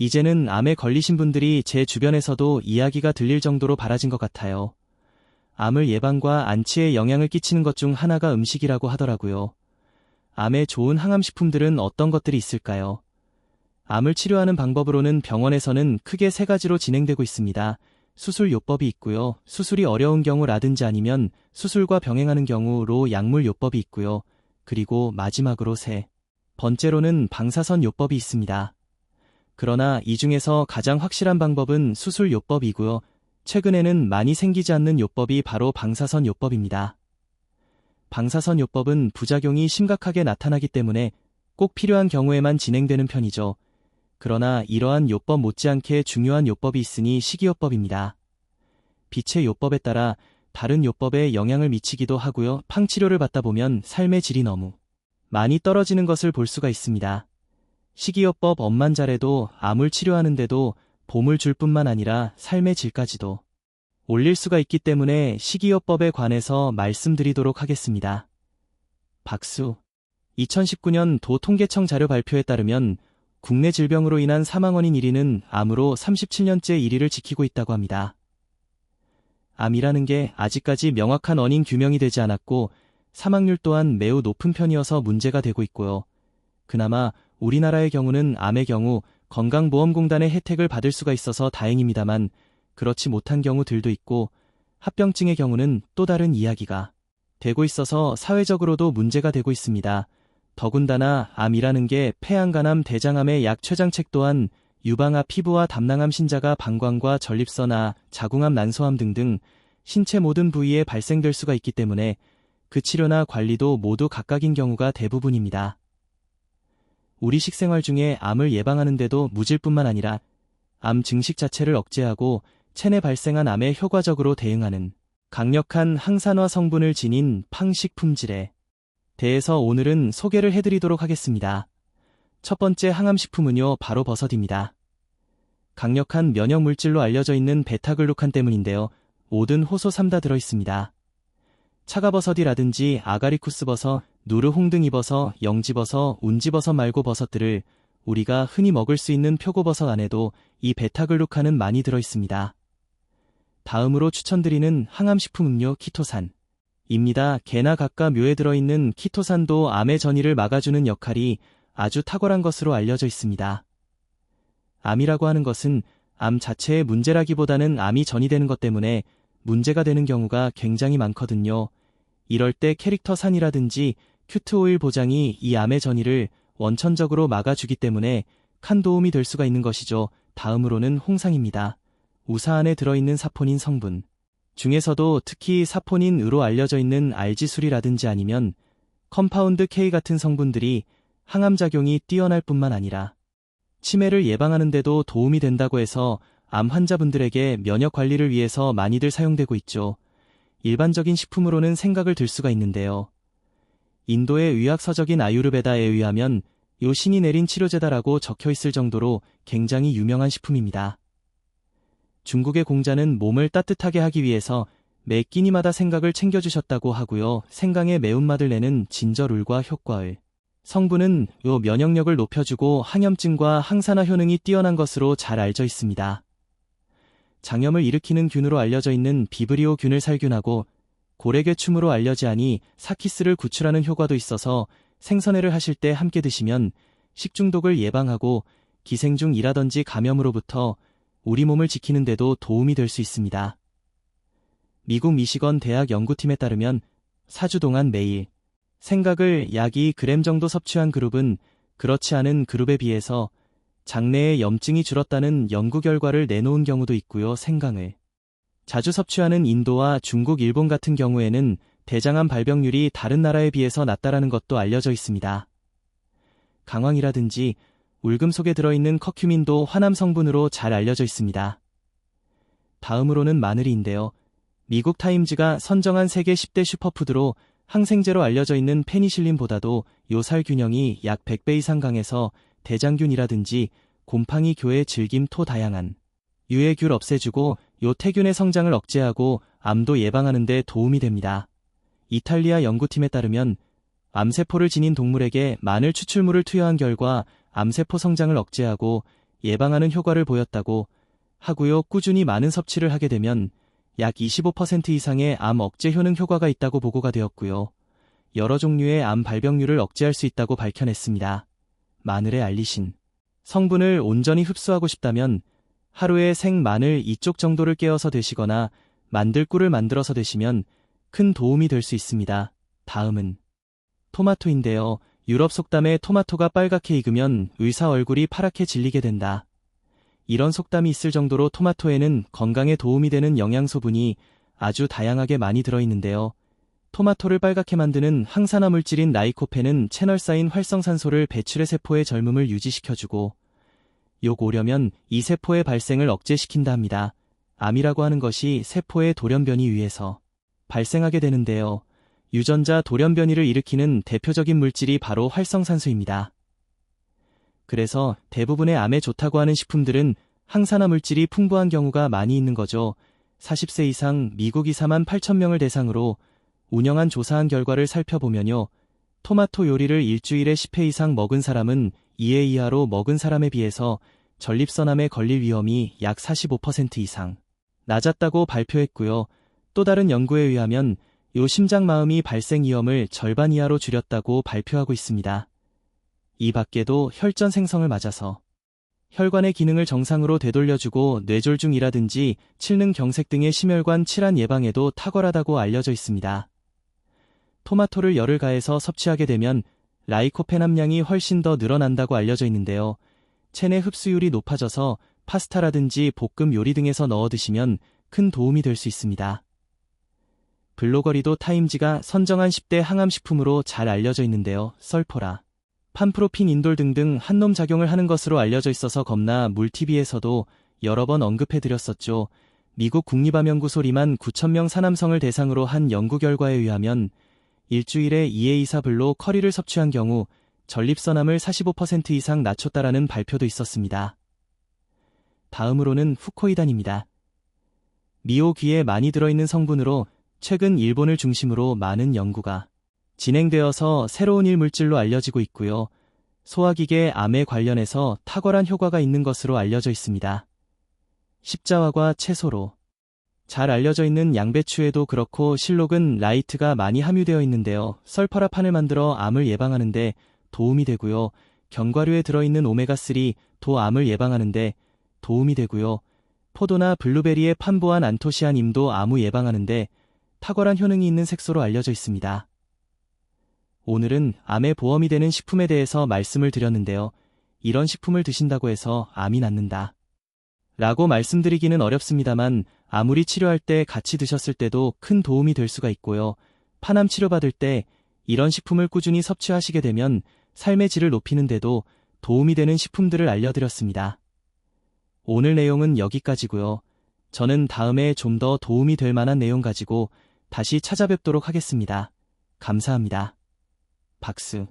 이제는 암에 걸리신 분들이 제 주변에서도 이야기가 들릴 정도로 바라진 것 같아요. 암을 예방과 안치에 영향을 끼치는 것 중 하나가 음식이라고 하더라고요. 암에 좋은 항암식품들은 어떤 것들이 있을까요? 암을 치료하는 방법으로는 병원에서는 크게 세 가지로 진행되고 있습니다. 수술요법이 있고요. 수술이 어려운 경우라든지 아니면 수술과 병행하는 경우로 약물요법이 있고요. 그리고 마지막으로 세 번째로는 방사선요법이 있습니다. 그러나 이 중에서 가장 확실한 방법은 수술요법이고요. 최근에는 많이 생기지 않는 요법이 바로 방사선요법입니다. 방사선요법은 부작용이 심각하게 나타나기 때문에 꼭 필요한 경우에만 진행되는 편이죠. 그러나 이러한 요법 못지않게 중요한 요법이 있으니 식이요법입니다. 빛의 요법에 따라 다른 요법에 영향을 미치기도 하고요. 팡치료를 받다 보면 삶의 질이 너무 많이 떨어지는 것을 볼 수가 있습니다. 식이요법 업만 잘해도 암을 치료하는데도 봄을 줄 뿐만 아니라 삶의 질까지도 올릴 수가 있기 때문에 식이요법에 관해서 말씀드리도록 하겠습니다. 박수. 2019년 도 통계청 자료 발표에 따르면 국내 질병으로 인한 사망원인 1위는 암으로 37년째 1위를 지키고 있다고 합니다. 암이라는 게 아직까지 명확한 원인 규명이 되지 않았고 사망률 또한 매우 높은 편이어서 문제가 되고 있고요. 그나마 우리나라의 경우는 암의 경우 건강보험공단의 혜택을 받을 수가 있어서 다행입니다만 그렇지 못한 경우들도 있고 합병증의 경우는 또 다른 이야기가 되고 있어서 사회적으로도 문제가 되고 있습니다. 더군다나 암이라는 게 폐암간암, 대장암의 약 췌장책 또한 유방암, 피부와 담낭암, 신자가, 방광과 전립선암, 자궁암, 난소암 등등 신체 모든 부위에 발생될 수가 있기 때문에 그 치료나 관리도 모두 각각인 경우가 대부분입니다. 우리 식생활 중에 암을 예방하는데도 무질뿐만 아니라 암 증식 자체를 억제하고 체내 발생한 암에 효과적으로 대응하는 강력한 항산화 성분을 지닌 팡식품질에 대해서 오늘은 소개를 해드리도록 하겠습니다. 첫 번째 항암식품은요, 바로 버섯입니다. 강력한 면역물질로 알려져 있는 베타글루칸 때문인데요. 모든 효소 3 다 들어있습니다. 차가버섯이라든지 아가리쿠스 버섯, 누르홍등이 버섯, 영지버섯, 운지버섯 말고 버섯들을 우리가 흔히 먹을 수 있는 표고버섯 안에도 이 베타글루칸은 많이 들어있습니다. 다음으로 추천드리는 항암식품 음료 키토산입니다. 개나 갓과 묘에 들어있는 키토산도 암의 전이를 막아주는 역할이 아주 탁월한 것으로 알려져 있습니다. 암이라고 하는 것은 암 자체의 문제라기보다는 암이 전이되는 것 때문에 문제가 되는 경우가 굉장히 많거든요. 이럴 때 캐릭터 산이라든지 큐트오일 보장이 이 암의 전이를 원천적으로 막아주기 때문에 큰 도움이 될 수가 있는 것이죠. 다음으로는 홍상입니다. 우사 안에 들어있는 사포닌 성분 중에서도 특히 사포닌으로 알려져 있는 알지술이라든지 아니면 컴파운드 K 같은 성분들이 항암작용이 뛰어날 뿐만 아니라 치매를 예방하는 데도 도움이 된다고 해서 암 환자분들에게 면역 관리를 위해서 많이들 사용되고 있죠. 일반적인 식품으로는 생각을 들 수가 있는데요. 인도의 의학서적인 아유르베다에 의하면 요 신이 내린 치료제다라고 적혀 있을 정도로 굉장히 유명한 식품입니다. 중국의 공자는 몸을 따뜻하게 하기 위해서 매 끼니마다 생각을 챙겨주셨다고 하고요. 생강의 매운맛을 내는 진저룰과 효과을 성분은 요 면역력을 높여주고 항염증과 항산화 효능이 뛰어난 것으로 잘 알려져 있습니다. 장염을 일으키는 균으로 알려져 있는 비브리오 균을 살균하고 고래괴춤으로 알려지하니 사키스를 구출하는 효과도 있어서 생선회를 하실 때 함께 드시면 식중독을 예방하고 기생충이라든지 감염으로부터 우리 몸을 지키는 데도 도움이 될 수 있습니다. 미국 미시건 대학 연구팀에 따르면 4주 동안 매일 생각을 약 2g 정도 섭취한 그룹은 그렇지 않은 그룹에 비해서 장내의 염증이 줄었다는 연구 결과를 내놓은 경우도 있고요. 생강을 자주 섭취하는 인도와 중국, 일본 같은 경우에는 대장암 발병률이 다른 나라에 비해서 낮다라는 것도 알려져 있습니다. 강황이라든지 울금 속에 들어있는 커큐민도 화남 성분으로 잘 알려져 있습니다. 다음으로는 마늘인데요. 미국 타임즈가 선정한 세계 10대 슈퍼푸드로 항생제로 알려져 있는 페니실린보다도 요살 균형이 약 100배 이상 강해서 대장균이라든지 곰팡이, 교의, 질김, 토 다양한 유해균 없애주고 요 태균의 성장을 억제하고 암도 예방하는 데 도움이 됩니다. 이탈리아 연구팀에 따르면 암세포를 지닌 동물에게 마늘 추출물을 투여한 결과 암세포 성장을 억제하고 예방하는 효과를 보였다고 하고요. 꾸준히 많은 섭취를 하게 되면 약 25% 이상의 암 억제 효능 효과가 있다고 보고가 되었고요. 여러 종류의 암 발병률을 억제할 수 있다고 밝혀냈습니다. 마늘의 알리신. 성분을 온전히 흡수하고 싶다면 하루에 생 마늘 2쪽 정도를 깨어서 드시거나 만들꿀을 만들어서 드시면 큰 도움이 될 수 있습니다. 다음은 토마토인데요. 유럽 속담에 토마토가 빨갛게 익으면 의사 얼굴이 파랗게 질리게 된다. 이런 속담이 있을 정도로 토마토에는 건강에 도움이 되는 영양소분이 아주 다양하게 많이 들어있는데요. 토마토를 빨갛게 만드는 항산화 물질인 라이코펜은 채널사인 활성산소를 배출해 세포의 젊음을 유지시켜주고 오려면 이 세포의 발생을 억제시킨다 합니다. 암이라고 하는 것이 세포의 돌연변이 위해서 발생하게 되는데요. 유전자 돌연변이를 일으키는 대표적인 물질이 바로 활성산소입니다. 그래서 대부분의 암에 좋다고 하는 식품들은 항산화 물질이 풍부한 경우가 많이 있는 거죠. 40세 이상 미국 2만 8천 명을 대상으로 운영한 조사한 결과를 살펴보면요. 토마토 요리를 일주일에 10회 이상 먹은 사람은 2회 이하로 먹은 사람에 비해서 전립선암에 걸릴 위험이 약 45% 이상 낮았다고 발표했고요. 또 다른 연구에 의하면 심장마음이 발생 위험을 절반 이하로 줄였다고 발표하고 있습니다. 이 밖에도 혈전 생성을 맞아서 혈관의 기능을 정상으로 되돌려주고 뇌졸중이라든지 칠능경색 등의 심혈관 질환 예방에도 탁월하다고 알려져 있습니다. 토마토를 열을 가해서 섭취하게 되면 라이코펜 함량이 훨씬 더 늘어난다고 알려져 있는데요. 체내 흡수율이 높아져서 파스타라든지 볶음 요리 등에서 넣어 드시면 큰 도움이 될 수 있습니다. 블로거리도 타임지가 선정한 10대 항암식품으로 잘 알려져 있는데요. 설포라, 판프로핀, 인돌 등등 한놈 작용을 하는 것으로 알려져 있어서 겁나 물TV에서도 여러 번 언급해드렸었죠. 미국 국립암연구소 리만 9,000명 사남성을 대상으로 한 연구 결과에 의하면 일주일에 2회 이사 블로 커리를 섭취한 경우 전립선암을 45% 이상 낮췄다라는 발표도 있었습니다. 다음으로는 후코이단입니다. 미오귀에 많이 들어있는 성분으로 최근 일본을 중심으로 많은 연구가 진행되어서 새로운 일물질로 알려지고 있고요. 소화기계 암에 관련해서 탁월한 효과가 있는 것으로 알려져 있습니다. 십자화과 채소로 잘 알려져 있는 양배추에도 그렇고 실록은 라이트가 많이 함유되어 있는데요. 설퍼라판을 만들어 암을 예방하는데 도움이 되고요. 견과류에 들어있는 오메가3 도 암을 예방하는데 도움이 되고요. 포도나 블루베리에 판보한 안토시아닌도 암 예방하는데 탁월한 효능이 있는 색소로 알려져 있습니다. 오늘은 암에 보험이 되는 식품에 대해서 말씀을 드렸는데요. 이런 식품을 드신다고 해서 암이 낫는다 라고 말씀드리기는 어렵습니다만 아무리 치료할 때 같이 드셨을 때도 큰 도움이 될 수가 있고요. 파암 치료받을 때 이런 식품을 꾸준히 섭취하시게 되면 삶의 질을 높이는 데도 도움이 되는 식품들을 알려드렸습니다. 오늘 내용은 여기까지고요. 저는 다음에 좀 더 도움이 될 만한 내용 가지고 다시 찾아뵙도록 하겠습니다. 감사합니다. 박수.